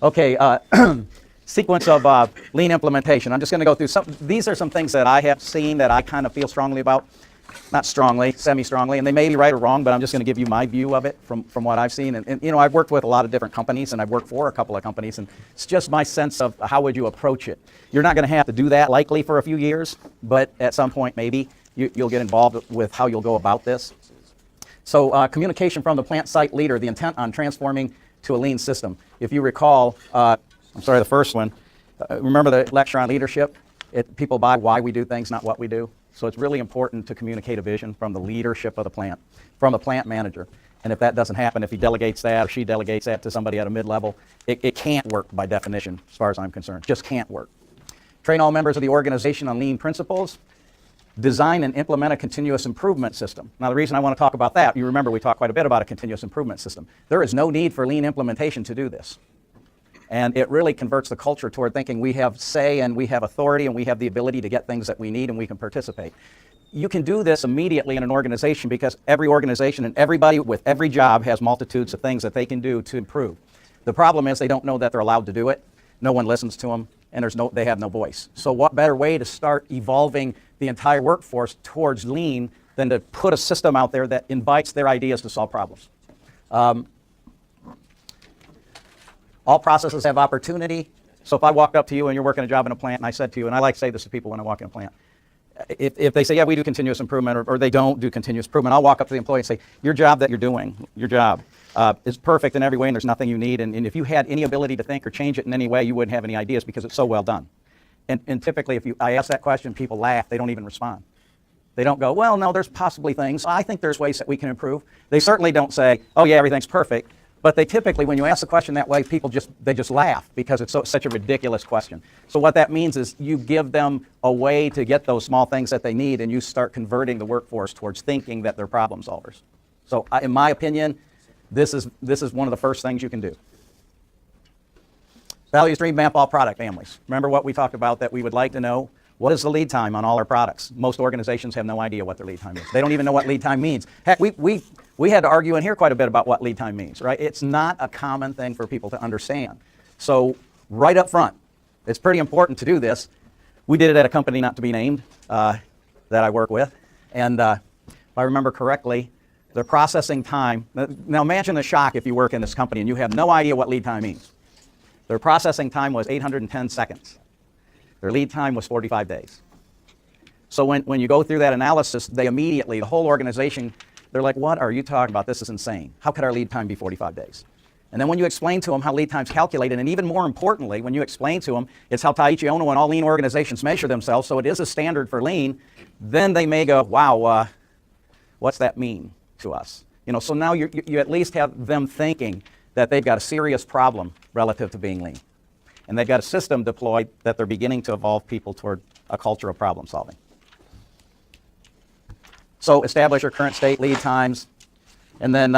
Okay, sequence of lean implementation. I'm just going to go through some. These are some things that I have seen that I kind of feel strongly about. Not strongly, semi-strongly, and they may be right or wrong, but I'm just going to give you my view of it from what I've seen. And you know, I've worked with a lot of different companies, and I've worked for a couple of companies, and it's just my sense of how would you approach it. You're not going to have to do that likely for a few years, but at some point maybe you'll get involved with how you'll go about this. So communication from the plant site leader, the intent on transforming to a lean system. If you recall, the first one, remember the lecture on leadership? People buy why we do things, not what we do. So it's really important to communicate a vision from the leadership of the plant, from a plant manager. And if that doesn't happen, if he delegates that or she delegates that to somebody at a mid-level, it can't work by definition, as far as I'm concerned. Just can't work. Train all members of the organization on lean principles. Design and implement a continuous improvement system. Now, the reason I want to talk about that, you remember we talked quite a bit about a continuous improvement system. There is no need for lean implementation to do this. And it really converts the culture toward thinking we have say and we have authority and we have the ability to get things that we need and we can participate. You can do this immediately in an organization because every organization and everybody with every job has multitudes of things that they can do to improve. The problem is they don't know that they're allowed to do it. No one listens to them, and they have no voice. So what better way to start evolving the entire workforce towards lean than to put a system out there that invites their ideas to solve problems. All processes have opportunity. So if I walked up to you and you're working a job in a plant and I said to you, and I like to say this to people when I walk in a plant, if they say, yeah, we do continuous improvement, or they don't do continuous improvement, I'll walk up to the employee and say, your job that you're doing, your job is perfect in every way and there's nothing you need. And if you had any ability to think or change it in any way, you wouldn't have any ideas because it's so well done. And typically, if I ask that question, people laugh. They don't even respond. They don't go, well, no, there's possibly things. I think there's ways that we can improve. They certainly don't say, oh, yeah, everything's perfect. But they typically, when you ask the question that way, people just laugh because it's such a ridiculous question. So what that means is you give them a way to get those small things that they need, and you start converting the workforce towards thinking that they're problem solvers. So in my opinion, this is one of the first things you can do. Value stream, map all product families. Remember what we talked about, that we would like to know what is the lead time on all our products. Most organizations have no idea what their lead time is. They don't even know what lead time means. Heck, we had to argue in here quite a bit about what lead time means, right? It's not a common thing for people to understand. So right up front, it's pretty important to do this. We did it at a company not to be named that I work with. And if I remember correctly, the processing time, now imagine the shock if you work in this company and you have no idea what lead time means. Their processing time was 810 seconds. Their lead time was 45 days. So when you go through that analysis, they immediately, the whole organization, they're like, what are you talking about? This is insane. How could our lead time be 45 days? And then when you explain to them how lead time's calculated, and even more importantly, when you explain to them, it's how Taiichi Ohno and all lean organizations measure themselves, so it is a standard for lean, then they may go, wow, what's that mean to us? You know, so now you at least have them thinking that they've got a serious problem relative to being lean. And they've got a system deployed that they're beginning to evolve people toward a culture of problem solving. So establish your current state, lead times, and then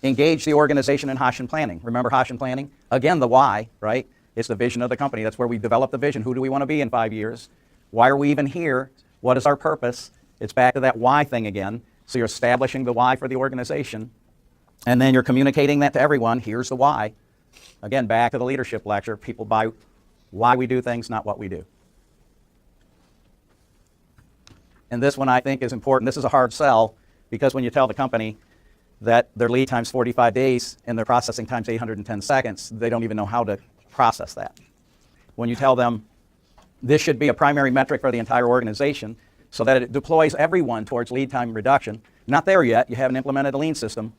engage the organization in Hashin planning. Remember Hashin planning? Again, the why, right? It's the vision of the company. That's where we develop the vision. Who do we want to be in 5 years? Why are we even here? What is our purpose? It's back to that why thing again. So you're establishing the why for the organization, and then you're communicating that to everyone. Here's the why. Again, back to the leadership lecture. People buy why we do things, not what we do. And this one I think is important. This is a hard sell because when you tell the company that their lead time's 45 days and their processing time's 810 seconds, they don't even know how to process that. When you tell them this should be a primary metric for the entire organization so that it deploys everyone towards lead time reduction, not there yet. You haven't implemented a lean system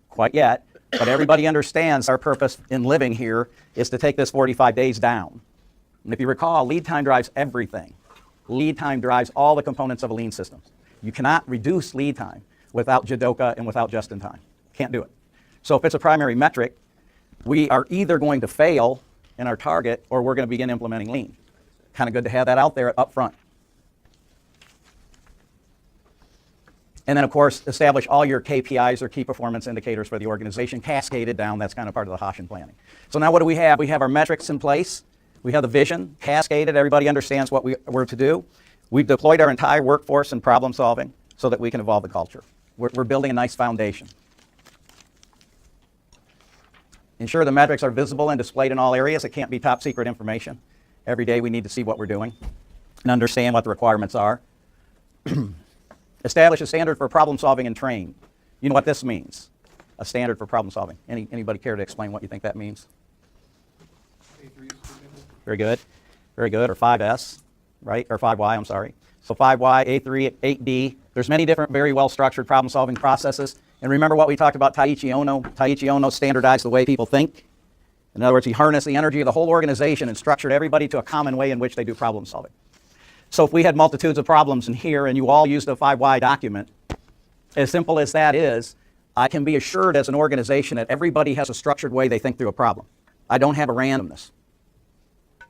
quite yet, but everybody understands our purpose in living here is to take this 45 days down. And if you recall, lead time drives everything. Lead time drives all the components of a lean system. You cannot reduce lead time without Jidoka and without just-in-time. Can't do it. So if it's a primary metric, we are either going to fail in our target or we're going to begin implementing lean. Kind of good to have that out there up front. And then, of course, establish all your KPIs or key performance indicators for the organization, cascaded down. That's kind of part of the Hashin planning. So now what do we have? We have our metrics in place. We have the vision, cascaded. Everybody understands what we're to do. We've deployed our entire workforce in problem solving so that we can evolve the culture. We're building a nice foundation. Ensure the metrics are visible and displayed in all areas. It can't be top secret information. Every day we need to see what we're doing and understand what the requirements are. Establish a standard for problem solving and train. You know what this means? A standard for problem solving. Anybody care to explain what you think that means? Very good. Very good. Or 5S, right? Or 5Y, I'm sorry. So 5Y, A3, 8D. There's many different very well-structured problem-solving processes. And remember what we talked about Taiichi Ohno? Taiichi Ohno standardized the way people think. In other words, he harnessed the energy of the whole organization and structured everybody to a common way in which they do problem solving. So if we had multitudes of problems in here and you all used a 5Y document, as simple as that is, I can be assured as an organization that everybody has a structured way they think through a problem. I don't have a randomness.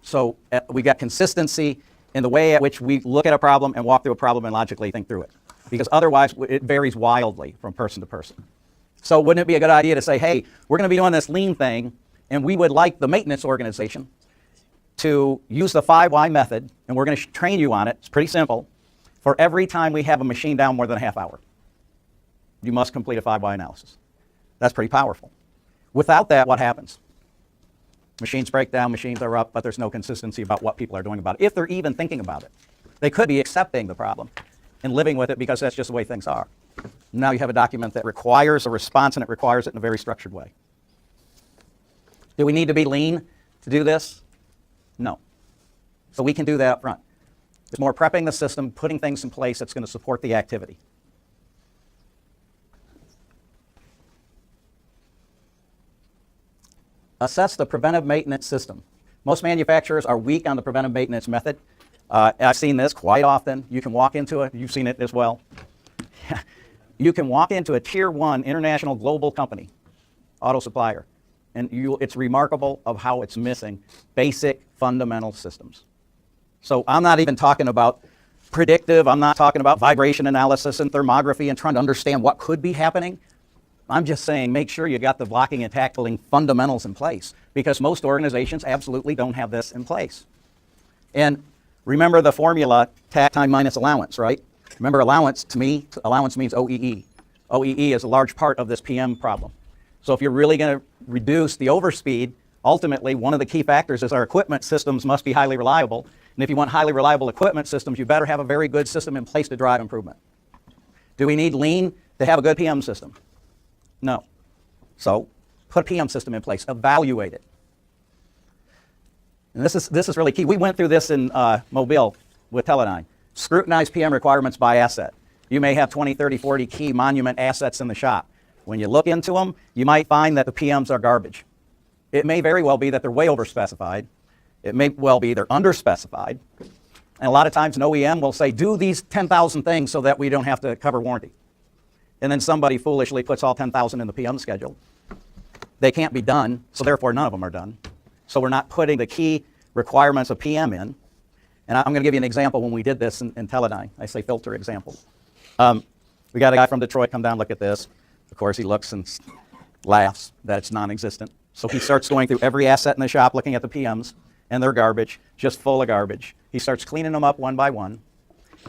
So we got consistency in the way at which we look at a problem and walk through a problem and logically think through it. Because otherwise it varies wildly from person to person. So wouldn't it be a good idea to say, hey, we're going to be doing this lean thing and we would like the maintenance organization to use the 5Y method, and we're going to train you on it. It's pretty simple. For every time we have a machine down more than a half hour, you must complete a 5Y analysis. That's pretty powerful. Without that, what happens? Machines break down, machines are up, but there's no consistency about what people are doing about it, if they're even thinking about it. They could be accepting the problem and living with it because that's just the way things are. Now you have a document that requires a response, and it requires it in a very structured way. Do we need to be lean to do this? No. So we can do that up front. It's more prepping the system, putting things in place that's going to support the activity. Assess the preventive maintenance system. Most manufacturers are weak on the preventive maintenance method. I've seen this quite often. You can walk into it. You've seen it as well. You can walk into a tier 1 international global company, auto supplier, and it's remarkable of how it's missing basic fundamental systems. So I'm not even talking about predictive. I'm not talking about vibration analysis and thermography and trying to understand what could be happening. I'm just saying make sure you got the blocking and tackling fundamentals in place, because most organizations absolutely don't have this in place. And remember the formula, tack time minus allowance, right? Remember allowance, to me, allowance means OEE. OEE is a large part of this PM problem. So if you're really going to reduce the overspeed, ultimately one of the key factors is our equipment systems must be highly reliable. And if you want highly reliable equipment systems, you better have a very good system in place to drive improvement. Do we need lean to have a good PM system? No. So put a PM system in place, evaluate it. And this is really key. We went through this in Mobile with Teledyne. Scrutinize PM requirements by asset. You may have 20, 30, 40 key monument assets in the shop. When you look into them, you might find that the PMs are garbage. It may very well be that they're way overspecified. It may well be they're underspecified. And a lot of times an OEM will say, do these 10,000 things so that we don't have to cover warranty. And then somebody foolishly puts all 10,000 in the PM schedule. They can't be done, so therefore none of them are done. So we're not putting the key requirements of PM in. And I'm going to give you an example when we did this in Teledyne. I say filter example. We got a guy from Detroit come down, look at this. Of course, he looks and laughs that it's non-existent. So he starts going through every asset in the shop, looking at the PMs, and they're garbage, just full of garbage. He starts cleaning them up one by one.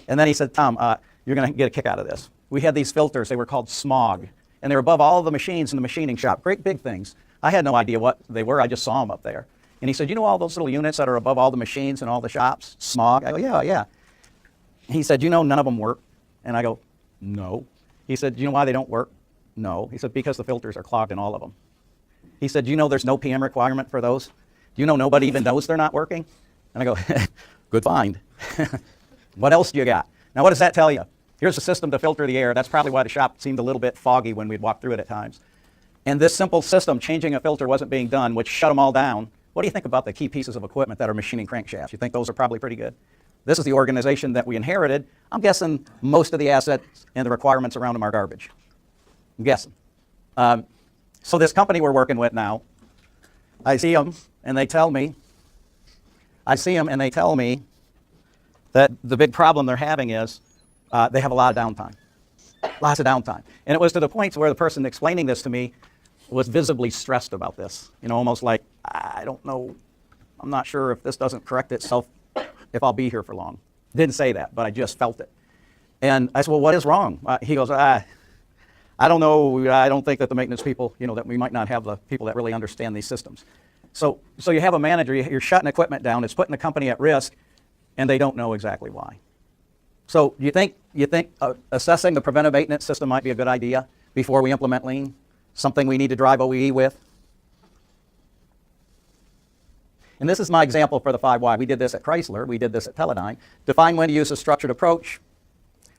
And then he said, Tom, you're going to get a kick out of this. We had these filters. They were called smog. And they were above all of the machines in the machining shop. Great big things. I had no idea what they were. I just saw them up there. And he said, you know all those little units that are above all the machines in all the shops? Smog? I go, yeah. He said, you know none of them work? And I go, no. He said, do you know why they don't work? No. He said, because the filters are clogged in all of them. He said, do you know there's no PM requirement for those? Do you know nobody even knows they're not working? And I go, good find. What else do you got? Now, what does that tell you? Here's a system to filter the air. That's probably why the shop seemed a little bit foggy when we'd walk through it at times. And this simple system, changing a filter, wasn't being done, which shut them all down. What do you think about the key pieces of equipment that are machining crankshafts? You think those are probably pretty good? This is the organization that we inherited. I'm guessing most of the assets and the requirements around them are garbage. I'm guessing. So this company we're working with now, I see them and they tell me that the big problem they're having is they have a lot of downtime. Lots of downtime. And it was to the point where the person explaining this to me was visibly stressed about this. You know, almost like, I don't know, I'm not sure if this doesn't correct itself, if I'll be here for long. Didn't say that, but I just felt it. And I said, well, what is wrong? He goes, I I don't know, I don't think that the maintenance people, that we might not have the people that really understand these systems. So you have a manager, you're shutting equipment down, it's putting the company at risk, and they don't know exactly why. So you think assessing the preventive maintenance system might be a good idea before we implement lean? Something we need to drive OEE with? And this is my example for the 5 why. We did this at Chrysler, we did this at Teledyne. Define when to use a structured approach.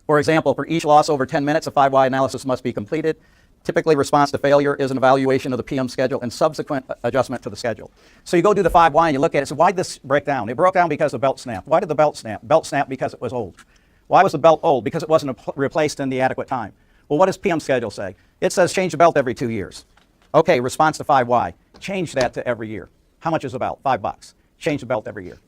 For example, for each loss over 10 minutes, a 5 why analysis must be completed. Typically, response to failure is an evaluation of the PM schedule and subsequent adjustment to the schedule. So you go do the 5 why and you look at it. So why did this break down? It broke down because the belt snapped. Why did the belt snap? Belt snapped because it was old. Why was the belt old? Because it wasn't replaced in the adequate time. Well, what does PM schedule say? It says change the belt every 2 years. Okay, response to 5 why. Change that to every year. How much is a belt? $5. Change the belt every year.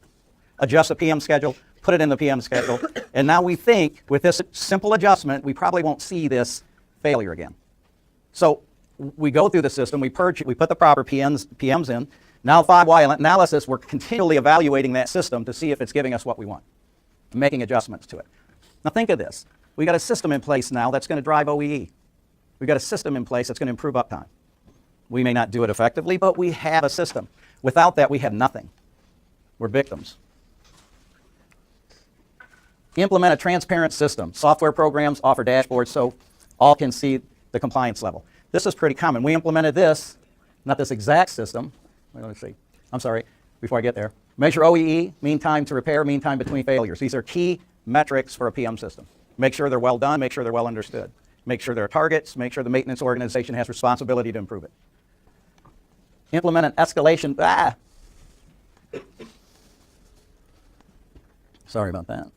Adjust the PM schedule, put it in the PM schedule, and now we think with this simple adjustment, we probably won't see this failure again. So we go through the system, we purge it, we put the proper PMs in. Now 5 why analysis, we're continually evaluating that system to see if it's giving us what we want, making adjustments to it. Now think of this. We got a system in place now that's going to drive OEE. We got a system in place that's going to improve uptime. We may not do it effectively, but we have a system. Without that, we have nothing. We're victims. Implement a transparent system. Software programs offer dashboards so all can see the compliance level. This is pretty common. We implemented this, not this exact system. Let me see. I'm sorry, before I get there. Measure OEE, mean time to repair, mean time between failures. These are key metrics for a PM system. Make sure they're well done, make sure they're well understood. Make sure there are targets, make sure the maintenance organization has responsibility to improve it. Implement an escalation. Sorry about that.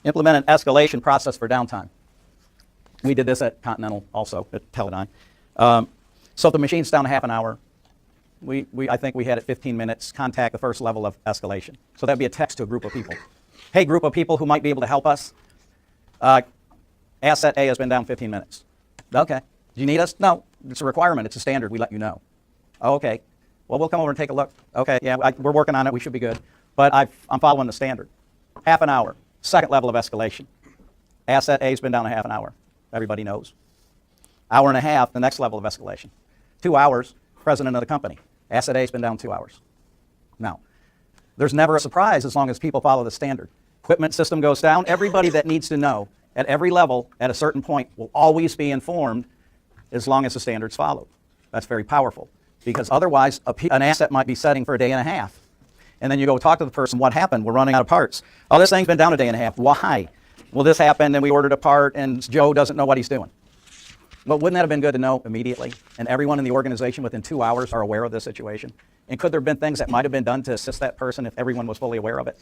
Implement an escalation process for downtime. We did this at Continental also, at Teledyne. So if the machine's down half an hour, I think we had at 15 minutes, contact the first level of escalation. So that'd be a text to a group of people. Hey, group of people who might be able to help us. Asset A has been down 15 minutes. Okay. Do you need us? No. It's a requirement. It's a standard. We let you know. Oh, okay. Well, we'll come over and take a look. Okay, yeah, we're working on it. We should be good. But I'm following the standard. Half an hour. Second level of escalation. Asset A's been down a half an hour. Everybody knows. Hour and a half, the next level of escalation. 2 hours, president of the company. Asset A's been down 2 hours. Now, there's never a surprise as long as people follow the standard. Equipment system goes down. Everybody that needs to know at every level at a certain point will always be informed as long as the standard's followed. That's very powerful because otherwise an asset might be setting for a day and a half. And then you go talk to the person, what happened? We're running out of parts. Oh, this thing's been down a day and a half. Why? Well, this happened and we ordered a part and Joe doesn't know what he's doing. Well, wouldn't that have been good to know immediately? And everyone in the organization within 2 hours are aware of the situation? And could there have been things that might have been done to assist that person if everyone was fully aware of it?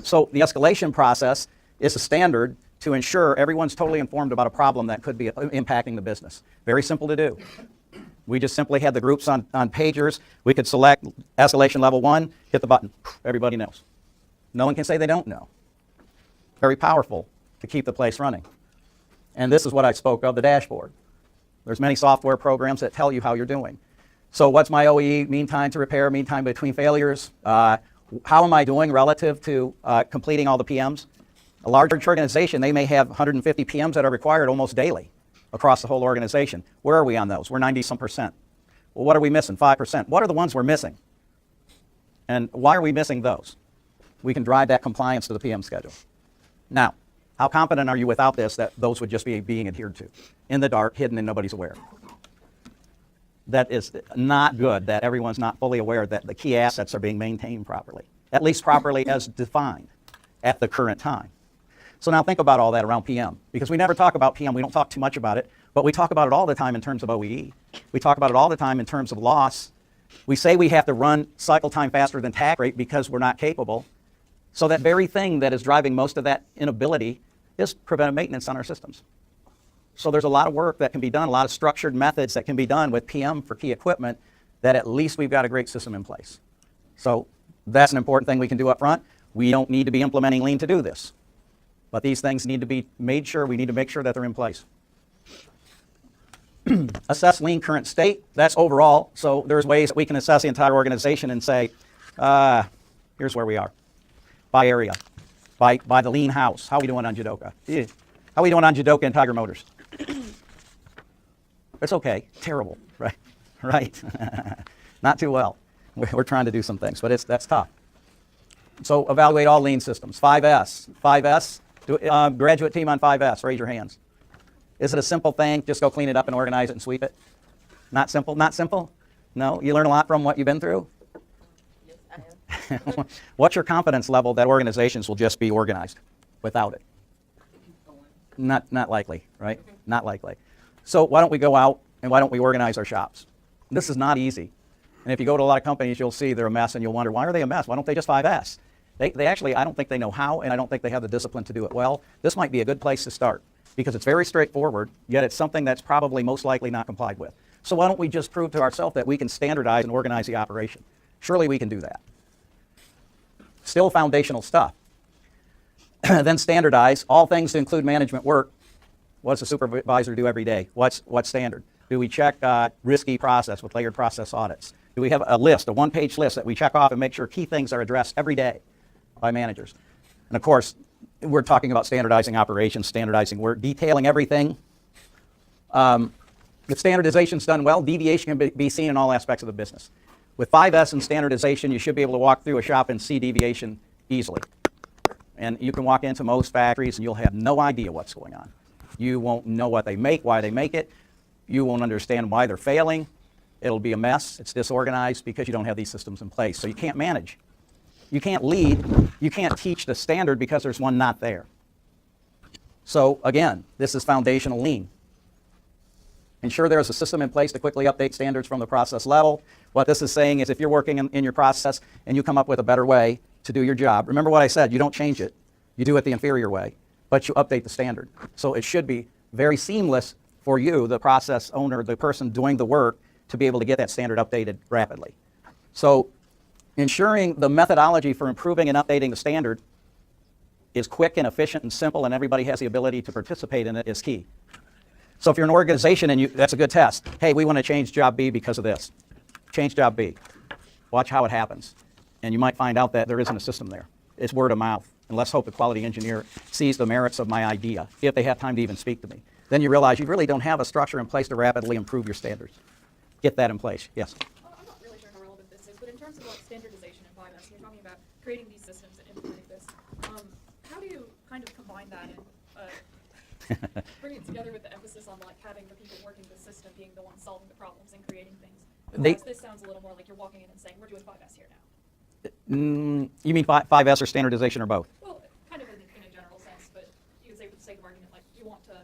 So the escalation process is a standard to ensure everyone's totally informed about a problem that could be impacting the business. Very simple to do. We just simply had the groups on pagers. We could select escalation level 1, hit the button. Everybody knows. No one can say they don't know. Very powerful to keep the place running. And this is what I spoke of, the dashboard. There's many software programs that tell you how you're doing. So what's my OEE, mean time to repair, mean time between failures? How am I doing relative to completing all the PMs? A larger organization, they may have 150 PMs that are required almost daily across the whole organization. Where are we on those? We're 90-some%. Well, what are we missing? 5%. What are the ones we're missing? And why are we missing those? We can drive that compliance to the PM schedule. Now, how confident are you without this that those would just be being adhered to? In the dark, hidden, and nobody's aware. That is not good, that everyone's not fully aware that the key assets are being maintained properly, at least properly as defined at the current time. So now think about all that around PM, because we never talk about PM. We don't talk too much about it, but we talk about it all the time in terms of OEE. We talk about it all the time in terms of loss. We say we have to run cycle time faster than tack rate because we're not capable. So that very thing that is driving most of that inability is preventive maintenance on our systems. So there's a lot of work that can be done, a lot of structured methods that can be done with PM for key equipment that at least we've got a great system in place. So that's an important thing we can do up front. We don't need to be implementing lean to do this. But these things need to be made sure, we need to make sure that they're in place. Assess lean current state, that's overall. So there's ways that we can assess the entire organization and say, here's where we are. By area, by the lean house. How are we doing on Jidoka? How are we doing on Jidoka and Tiger Motors? It's okay. Terrible, right? Right. Not too well. We're trying to do some things, but that's tough. So evaluate all lean systems. 5S. 5S. Graduate team on 5S, raise your hands. Is it a simple thing? Just go clean it up and organize it and sweep it? Not simple? Not simple? No? You learn a lot from what you've been through? Yes, I have. What's your confidence level that organizations will just be organized without it? Not likely, right? Not likely. So why don't we go out and why don't we organize our shops? This is not easy. And if you go to a lot of companies, you'll see they're a mess and you'll wonder, why are they a mess? Why don't they just 5S? They actually, I don't think they know how, and I don't think they have the discipline to do it well. This might be a good place to start because it's very straightforward, yet it's something that's probably most likely not complied with. So why don't we just prove to ourselves that we can standardize and organize the operation? Surely we can do that. Still foundational stuff. Then standardize all things to include management work. What does a supervisor do every day? What's standard? Do we check risky process with layered process audits? Do we have a list, a one-page list that we check off and make sure key things are addressed every day by managers? And of course, we're talking about standardizing operations, standardizing work, detailing everything. If standardization is done well, deviation can be seen in all aspects of the business. With 5S and standardization, you should be able to walk through a shop and see deviation easily. And you can walk into most factories and you'll have no idea what's going on. You won't know what they make, why they make it. You won't understand why they're failing. It'll be a mess. It's disorganized because you don't have these systems in place. So you can't manage. You can't lead. You can't teach the standard because there's one not there. So again, this is foundational lean. Ensure there's a system in place to quickly update standards from the process level. What this is saying is if you're working in your process and you come up with a better way to do your job, remember what I said, you don't change it. You do it the inferior way, but you update the standard. So it should be very seamless for you, the process owner, the person doing the work, to be able to get that standard updated rapidly. So ensuring the methodology for improving and updating the standard is quick and efficient and simple and everybody has the ability to participate in it is key. So if you're an organization and that's a good test, hey, we want to change job B because of this. Change job B. Watch how it happens. And you might find out that there isn't a system there. It's word of mouth. And let's hope the quality engineer sees the merits of my idea, if they have time to even speak to me. Then you realize you really don't have a structure in place to rapidly improve your standards. Get that in place. Yes? I'm not really sure how relevant this is, but in terms of like standardization and 5S, you're talking about creating these systems and implementing this. How do you kind of combine that and bring it together with the emphasis on like having the people working the system being the ones solving the problems and creating things? Because this sounds a little more like you're walking in and saying, we're doing 5S here now. You mean 5S or standardization or both? Well, kind of in a general sense, but you could say for the sake of argument, like you want to,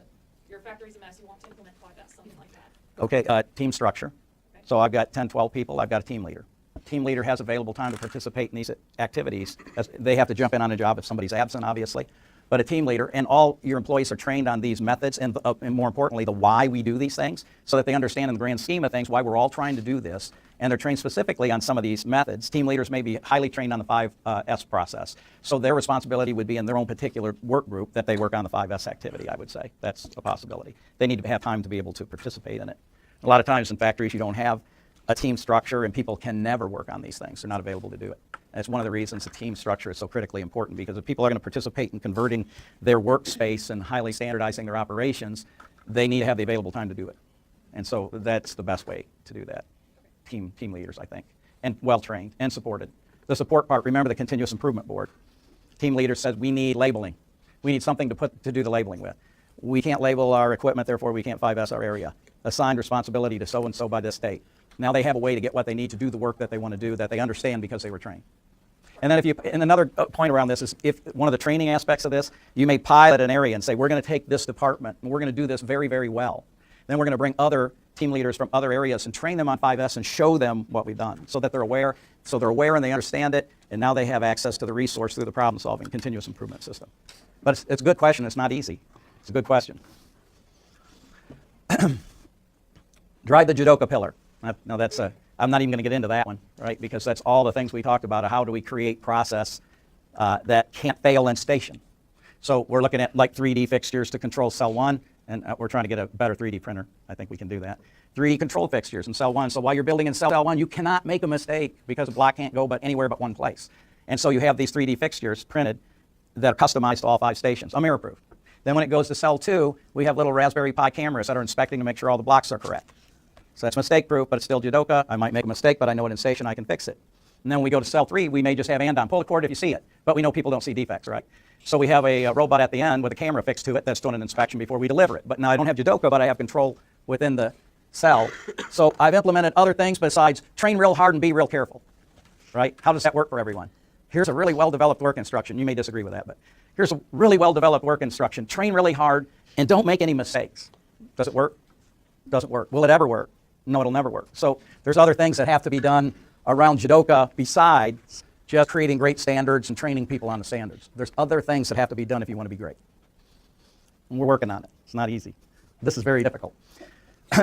your factory's a mess, you want to implement 5S, something like that. Okay, team structure. Okay. So I've got 10, 12 people, I've got a team leader. Team leader has available time to participate in these activities. They have to jump in on a job if somebody's absent, obviously. But a team leader, and all your employees are trained on these methods and more importantly, the why we do these things, so that they understand in the grand scheme of things why we're all trying to do this. And they're trained specifically on some of these methods. Team leaders may be highly trained on the 5S process. So their responsibility would be in their own particular work group that they work on the 5S activity, I would say. That's a possibility. They need to have time to be able to participate in it. A lot of times in factories you don't have a team structure and people can never work on these things. They're not available to do it. That's one of the reasons the team structure is so critically important, because if people are going to participate in converting their workspace and highly standardizing their operations, they need to have the available time to do it. And so that's the best way to do that. Team leaders, I think, and well-trained and supported. The support part, remember the continuous improvement board. Team leader says we need labeling. We need something to do the labeling with. We can't label our equipment, therefore we can't 5S our area. Assigned responsibility to so-and-so by this date. Now they have a way to get what they need to do the work that they want to do, that they understand because they were trained. And then and another point around this is if one of the training aspects of this, you may pilot an area and say, we're going to take this department and we're going to do this very, very well. Then we're going to bring other team leaders from other areas and train them on 5S and show them what we've done so that they're aware. So they're aware and they understand it, and now they have access to the resource through the problem-solving continuous improvement system. But it's a good question. It's not easy. It's a good question. Drive the Jidoka pillar. Now that's I'm not even going to get into that one, right? Because that's all the things we talked about. How do we create process that can't fail in station? So we're looking at like 3D fixtures to control cell 1, and we're trying to get a better 3D printer. I think we can do that. 3D control fixtures in cell 1. So while you're building in cell 1, you cannot make a mistake because a block can't go but anywhere but one place. And so you have these 3D fixtures printed that are customized to all 5 stations. I'm error-proof. Then when it goes to cell 2, we have little Raspberry Pi cameras that are inspecting to make sure all the blocks are correct. So that's mistake proof, but it's still Jidoka. I might make a mistake, but I know it in station, I can fix it. And then when we go to cell 3, we may just have andon. Pull the cord if you see it, but we know people don't see defects, right? So we have a robot at the end with a camera fixed to it that's doing an inspection before we deliver it. But now I don't have Jidoka, but I have control within the cell. So I've implemented other things besides train real hard and be real careful, right? How does that work for everyone? Here's a really well-developed work instruction. You may disagree with that, but here's a really well-developed work instruction. Train really hard and don't make any mistakes. Does it work? Doesn't work. Will it ever work? No, it'll never work. So there's other things that have to be done around Jidoka besides just creating great standards and training people on the standards. There's other things that have to be done if you want to be great. And we're working on it. It's not easy. This is very difficult.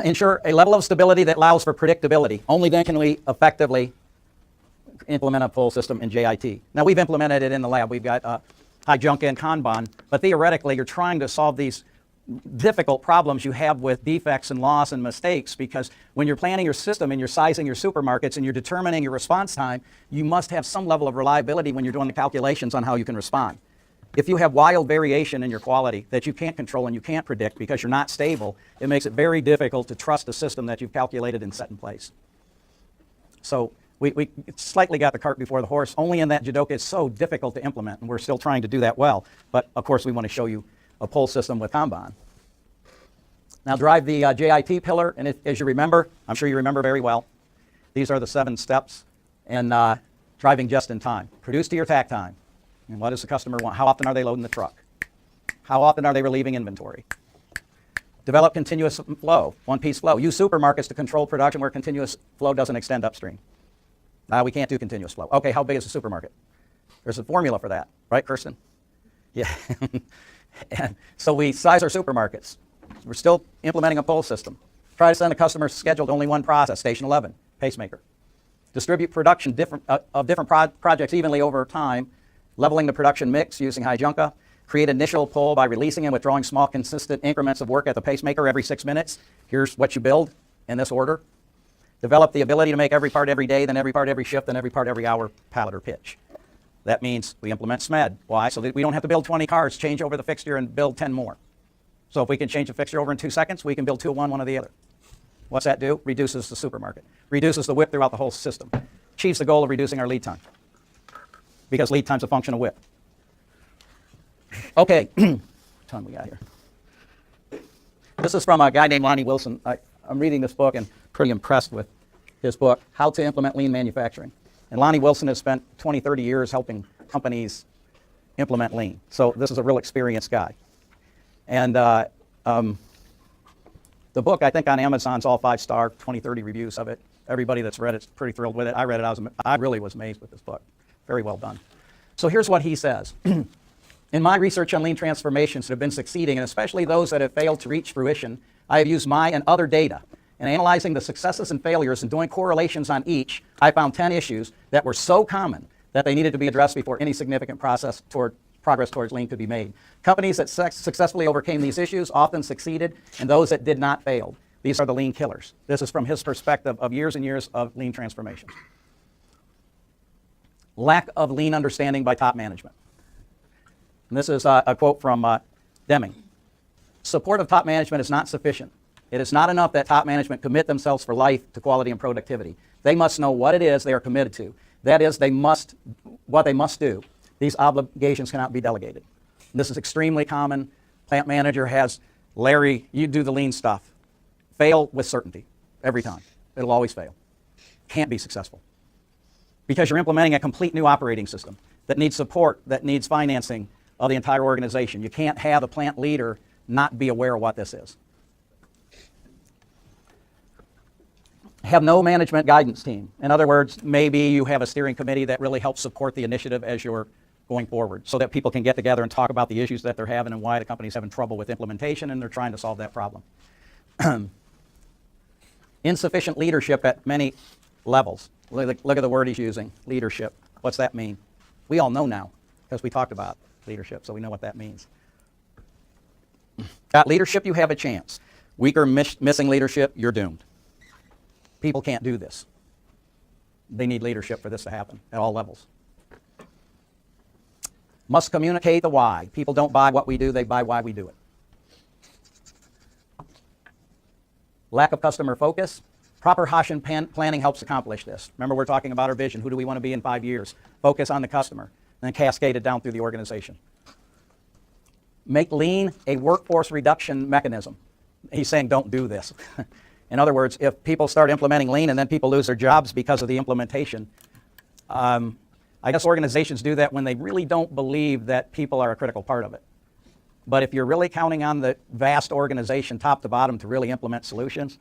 Ensure a level of stability that allows for predictability. Only then can we effectively implement a full system in JIT. Now, we've implemented it in the lab. We've got Jidoka and Kanban, but theoretically, you're trying to solve these difficult problems you have with defects and loss and mistakes, because when you're planning your system and you're sizing your supermarkets and you're determining your response time, you must have some level of reliability when you're doing the calculations on how you can respond. If you have wild variation in your quality that you can't control and you can't predict because you're not stable, it makes it very difficult to trust a system that you've calculated and set in place. So we slightly got the cart before the horse. Only in that Jidoka is so difficult to implement, and we're still trying to do that well. But of course, we want to show you a pull system with Kanban. Now drive the JIT pillar, and as you remember, I'm sure you remember very well, these are the 7 steps, and driving just in time. Produce to your tack time. And what does the customer want? How often are they loading the truck? How often are they relieving inventory? Develop continuous flow, one-piece flow. Use supermarkets to control production where continuous flow doesn't extend upstream. We can't do continuous flow. Okay, how big is a supermarket? There's a formula for that, right, Kirsten? Yeah. And so we size our supermarkets. We're still implementing a pull system. Try to send a customer schedule to only one process, station 11, pacemaker. Distribute production of different projects evenly over time, leveling the production mix using Jidoka. Create initial pull by releasing and withdrawing small consistent increments of work at the pacemaker every 6 minutes. Here's what you build in this order. Develop the ability to make every part every day, then every part every shift, then every part every hour, pallet or pitch. That means we implement SMED. Why? So that we don't have to build 20 cars, change over the fixture, and build 10 more. So if we can change the fixture over in 2 seconds, we can build 2 of one or the other. What's that do? Reduces the supermarket. Reduces the WIP throughout the whole system. Achieves the goal of reducing our lead time, because lead time's a function of WIP. Okay, what time we got here? This is from a guy named Lonnie Wilson. I'm reading this book and pretty impressed with his book, How to Implement Lean Manufacturing. And Lonnie Wilson has spent 20, 30 years helping companies implement lean. So this is a real experienced guy. And the book, I think on Amazon's all 5-star, 20, 30 reviews of it. Everybody that's read it's pretty thrilled with it. I read it, I really was amazed with this book. Very well done. So here's what he says. In my research on lean transformations that have been succeeding, and especially those that have failed to reach fruition, I have used my and other data. In analyzing the successes and failures and doing correlations on each, I found 10 issues that were so common that they needed to be addressed before any significant progress towards lean could be made. Companies that successfully overcame these issues often succeeded, and those that did not failed. These are the lean killers. This is from his perspective of years and years of lean transformations. Lack of lean understanding by top management. And this is a quote from Deming. Support of top management is not sufficient. It is not enough that top management commit themselves for life to quality and productivity. They must know what it is they are committed to. That is, what they must do. These obligations cannot be delegated. And this is extremely common. Plant manager has, Larry, you do the lean stuff. Fail with certainty every time. It'll always fail. Can't be successful. Because you're implementing a complete new operating system that needs support, that needs financing of the entire organization. You can't have a plant leader not be aware of what this is. Have no management guidance team. In other words, maybe you have a steering committee that really helps support the initiative as you're going forward, so that people can get together and talk about the issues that they're having and why the company's having trouble with implementation, and they're trying to solve that problem. Insufficient leadership at many levels. Look at the word he's using, leadership. What's that mean? We all know now, because we talked about leadership, so we know what that means. Got leadership, you have a chance. Weak or missing leadership, you're doomed. People can't do this. They need leadership for this to happen at all levels. Must communicate the why. People don't buy what we do, they buy why we do it. Lack of customer focus. Proper Hoshin planning helps accomplish this. Remember, we're talking about our vision. Who do we want to be in 5 years? Focus on the customer, and then cascade it down through the organization. Make lean a workforce reduction mechanism. He's saying don't do this. In other words, if people start implementing lean and then people lose their jobs because of the implementation, I guess organizations do that when they really don't believe that people are a critical part of it. But if you're really counting on the vast organization top to bottom to really implement solutions,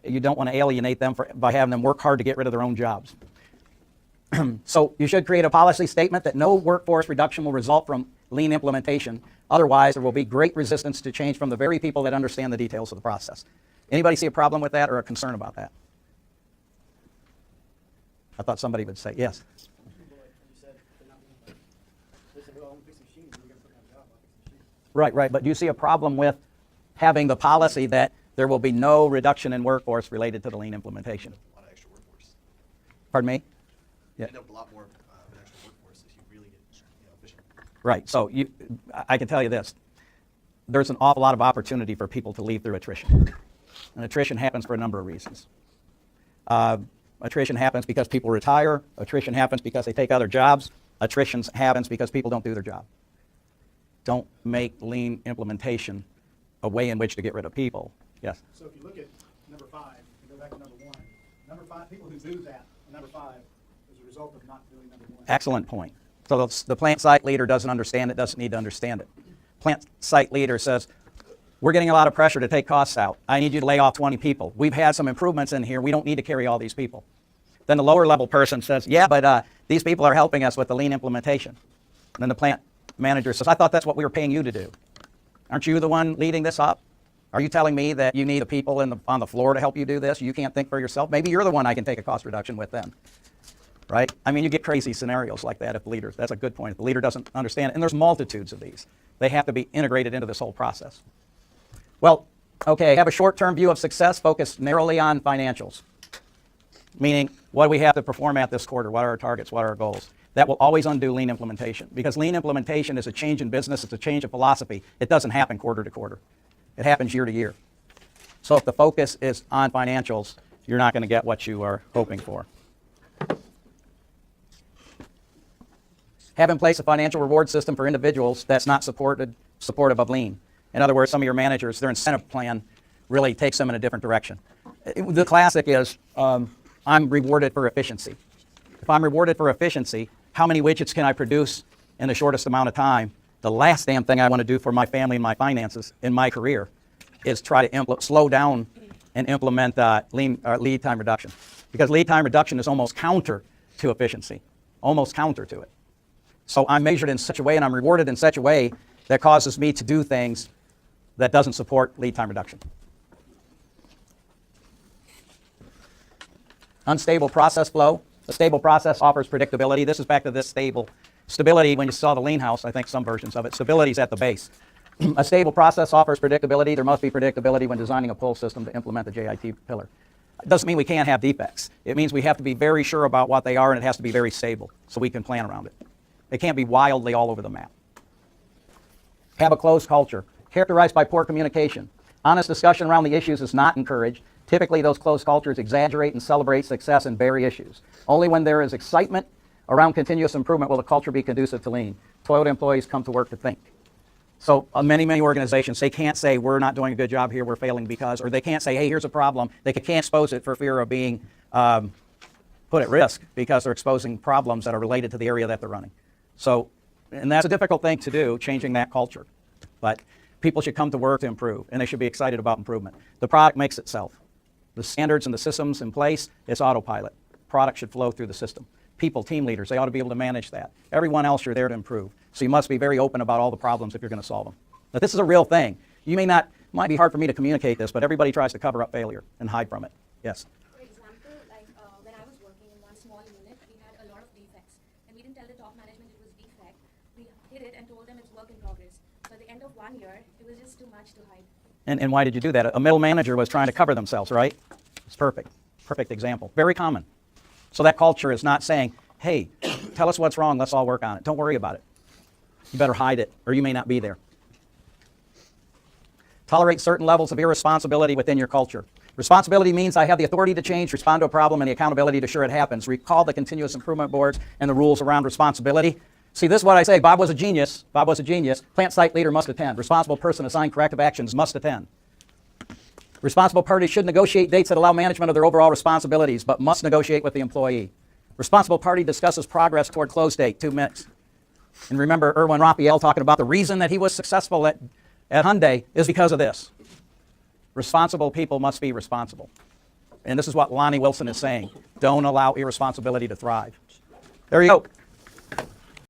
you don't want to alienate them by having them work hard to get rid of their own jobs. So you should create a policy statement that no workforce reduction will result from lean implementation. Otherwise, there will be great resistance to change from the very people that understand the details of the process. Anybody see a problem with that or a concern about that? I thought somebody would say yes. Right. But do you see a problem with having the policy that there will be no reduction in workforce related to the lean implementation? A lot of extra workforce. Pardon me? You end up with a lot more of an extra workforce if you really get efficient. Right. So I can tell you this. There's an awful lot of opportunity for people to leave through attrition. And attrition happens for a number of reasons. Attrition happens because people retire. Attrition happens because they take other jobs. Attrition happens because people don't do their job. Don't make lean implementation a way in which to get rid of people. Yes? So if you look at number 5, and go back to number 1, number 5, people who do that, number 5, is a result of not doing number 1. Excellent point. So the plant site leader doesn't understand it, doesn't need to understand it. Plant site leader says, we're getting a lot of pressure to take costs out. I need you to lay off 20 people. We've had some improvements in here. We don't need to carry all these people. Then the lower level person says, yeah, but these people are helping us with the lean implementation. And then the plant manager says, I thought that's what we were paying you to do. Aren't you the one leading this up? Are you telling me that you need the people on the floor to help you do this? You can't think for yourself? Maybe you're the one I can take a cost reduction with then. Right? I mean, you get crazy scenarios like that if the leader, that's a good point, if the leader doesn't understand it. And there's multitudes of these. They have to be integrated into this whole process. Well, okay, have a short-term view of success, focus narrowly on financials. Meaning, what do we have to perform at this quarter? What are our targets? What are our goals? That will always undo lean implementation, because lean implementation is a change in business, it's a change of philosophy. It doesn't happen quarter to quarter. It happens year to year. So if the focus is on financials, you're not going to get what you are hoping for. Have in place a financial reward system for individuals that's not supportive of lean. In other words, some of your managers, their incentive plan really takes them in a different direction. The classic is, I'm rewarded for efficiency. If I'm rewarded for efficiency, how many widgets can I produce in the shortest amount of time? The last damn thing I want to do for my family and my finances in my career is try to slow down and implement lead time reduction. Because lead time reduction is almost counter to efficiency, almost counter to it. So I'm measured in such a way and I'm rewarded in such a way that causes me to do things that doesn't support lead time reduction. Unstable process flow. A stable process offers predictability. This is back to this stability. When you saw the lean house, I think some versions of it, stability is at the base. A stable process offers predictability. There must be predictability when designing a pull system to implement the JIT pillar. It doesn't mean we can't have defects. It means we have to be very sure about what they are, and it has to be very stable so we can plan around it. It can't be wildly all over the map. Have a closed culture, characterized by poor communication. Honest discussion around the issues is not encouraged. Typically, those closed cultures exaggerate and celebrate success and bury issues. Only when there is excitement around continuous improvement will the culture be conducive to lean. Toyota employees come to work to think. So many organizations, they can't say, we're not doing a good job here, we're failing because, or they can't say, hey, here's a problem. They can't expose it for fear of being put at risk because they're exposing problems that are related to the area that they're running. So, and that's a difficult thing to do, changing that culture. But people should come to work to improve, and they should be excited about improvement. The product makes itself. The standards and the systems in place, it's autopilot. Product should flow through the system. People, team leaders, they ought to be able to manage that. Everyone else, you're there to improve. So you must be very open about all the problems if you're going to solve them. Now, this is a real thing. You might be hard for me to communicate this, but everybody tries to cover up failure and hide from it. Yes? For example, like when I was working in one small unit, we had a lot of defects. And we didn't tell the top management it was defect. We hid it and told them it's work in progress. So at the end of 1 year, it was just too much to hide. And why did you do that? A middle manager was trying to cover themselves, right? It's perfect. Perfect example. Very common. So that culture is not saying, hey, tell us what's wrong, let's all work on it. Don't worry about it. You better hide it, or you may not be there. Tolerate certain levels of irresponsibility within your culture. Responsibility means I have the authority to change, respond to a problem, and the accountability to ensure it happens. Recall the continuous improvement boards and the rules around responsibility. See, this is what I say. Bob was a genius. Bob was a genius. Plant site leader must attend. Responsible person assigned corrective actions must attend. Responsible parties should negotiate dates that allow management of their overall responsibilities, but must negotiate with the employee. Responsible party discusses progress toward close date, 2 minutes. And remember Erwin Raphael talking about the reason that he was successful at Hyundai is because of this. Responsible people must be responsible. And this is what Lonnie Wilson is saying. Don't allow irresponsibility to thrive. There you go.